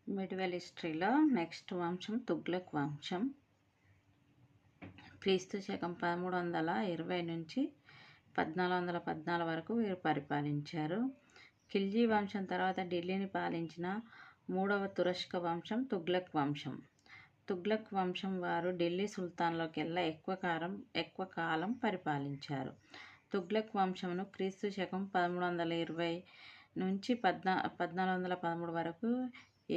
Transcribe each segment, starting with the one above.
Medieval హిస్టరీలో next వంశం తుగ్లక్ వంశం. క్రీస్తు శకం 1320 నుంచి 1414 వరకు వీరు పరిపాలించారు. ఖిల్జీ వంశం తర్వాత ఢిల్లీని పాలించిన మూడవ తురష్క వంశం తుగ్లక్ వంశం. తుగ్లక్ వంశం వారు ఢిల్లీ సుల్తాన్లకెల్లా ఎక్కువ కాలం పరిపాలించారు. తుగ్లక్ వంశంను క్రీస్తు శకం 1320 నుంచి 1413 వరకు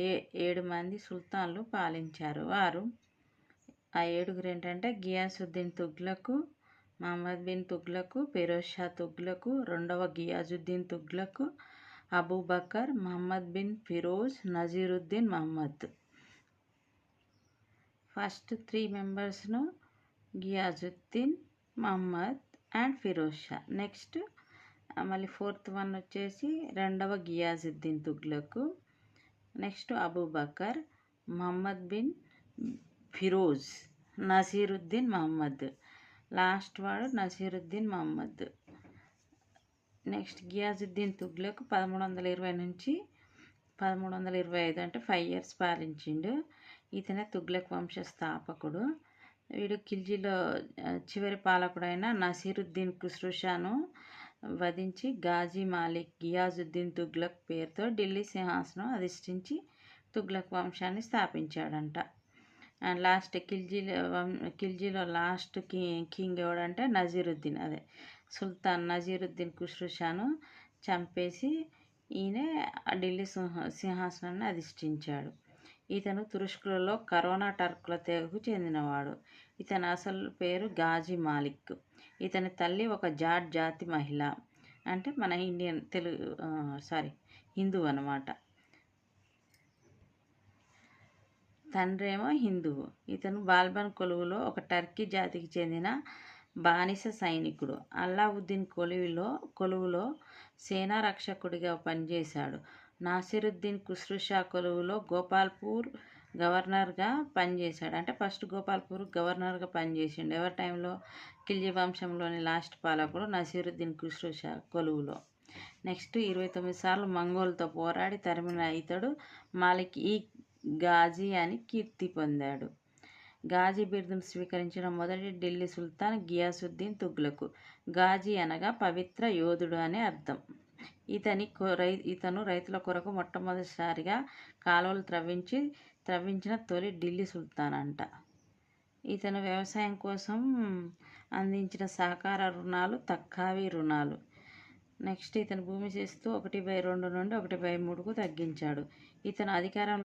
7 మంది సుల్తాన్లు పాలించారు. వారు ఆ 7 ఏంటంటే గియాసుద్దీన్ తుగ్లక్, మహమ్మద్ బిన్ తుగ్లక్, ఫిరోజ్ షా తుగ్లక్, రెండవ గియాసుద్దీన్ తుగ్లక్, అబూబకర్, మహమ్మద్ బిన్ ఫిరోజ్, నజీరుద్దీన్ మహమ్మద్. ఫస్ట్ 3 మెంబర్స్ను గియాసుద్దీన్, మహమ్మద్ అండ్ ఫిరోజ్ షా. నెక్స్ట్ మళ్ళీ 4th వన్ వచ్చేసి రెండవ గియాసుద్దీన్ తుగ్లక్, నెక్స్ట్ అబూబకర్, మహమ్మద్ బిన్ ఫిరోజ్, నసీరుద్దీన్ మహమ్మద్. లాస్ట్ వాడు నసీరుద్దీన్ మహమ్మద్. నెక్స్ట్ గియాసుద్దీన్ తుగ్లక్ 1320 నుంచి 1325 అంటే 5 years పాలించిండు. ఇతనే తుగ్లక్ వంశ స్థాపకుడు. వీడు ఖిల్జీలో చివరి పాలకుడైన నసీరుద్దీన్ ఖుస్రుషాను వధించి గాజీ మాలిక్ గియాసుద్దీన్ తుగ్లక్ పేరుతో ఢిల్లీ సింహాసనం అధిష్ఠించి తుగ్లక్ వంశాన్ని స్థాపించాడంట. అండ్ లాస్ట్ ఖిల్జీలో లాస్ట్ కింగ్ ఎవడంటే నజీరుద్దీన్, అదే సుల్తాన్ నజీరుద్దీన్ ఖుస్రుషాను చంపేసి ఈయన ఢిల్లీ సింహాసనాన్ని అధిష్ఠించాడు. ఇతను తురుష్కులలో కరోనా టర్కుల తెగకు చెందినవాడు. ఇతని అసలు పేరు గాజీ మాలిక్. ఇతని తల్లి ఒక జాట్ జాతి మహిళ, అంటే మన హిందూ అన్నమాట. తండ్రేమో హిందువు. ఇతను బాల్బన్ కొలువులో ఒక టర్కీ జాతికి చెందిన బానిస సైనికుడు. అల్లావుద్దీన్ కొలువులో సేనా రక్షకుడిగా పనిచేశాడు. నాసిరుద్దీన్ ఖుస్రుషా కొలువులో గోపాల్పూర్ గవర్నర్గా పనిచేశాడు. అంటే ఫస్ట్ గోపాల్పూర్ గవర్నర్గా పనిచేసిండు. ఎవరి టైంలో? ఖిల్జీ వంశంలోని లాస్ట్ పాలకుడు నసీరుద్దీన్ ఖుస్రుషా కొలువులో. నెక్స్ట్ 29 సార్లు మంగోల్తో పోరాడి తరిమిన ఇతడు మాలిక్ ఈ గాజీ అని కీర్తి పొందాడు. గాజీ బిరుదును స్వీకరించిన మొదటి ఢిల్లీ సుల్తాన్ గియాసుద్దీన్ తుగ్లక్. గాజీ అనగా పవిత్ర యోధుడు అని అర్థం. ఇతను రైతుల కొరకు మొట్టమొదటిసారిగా కాలువలు త్రవ్వించిన తొలి ఢిల్లీ సుల్తాన్ అంట. ఇతను వ్యవసాయం కోసం అందించిన సహకార రుణాలు తక్కావి రుణాలు. నెక్స్ట్ ఇతను భూమి శిస్తు 1/2 నుండి 1/3కు తగ్గించాడు. ఇతను అధికారంలో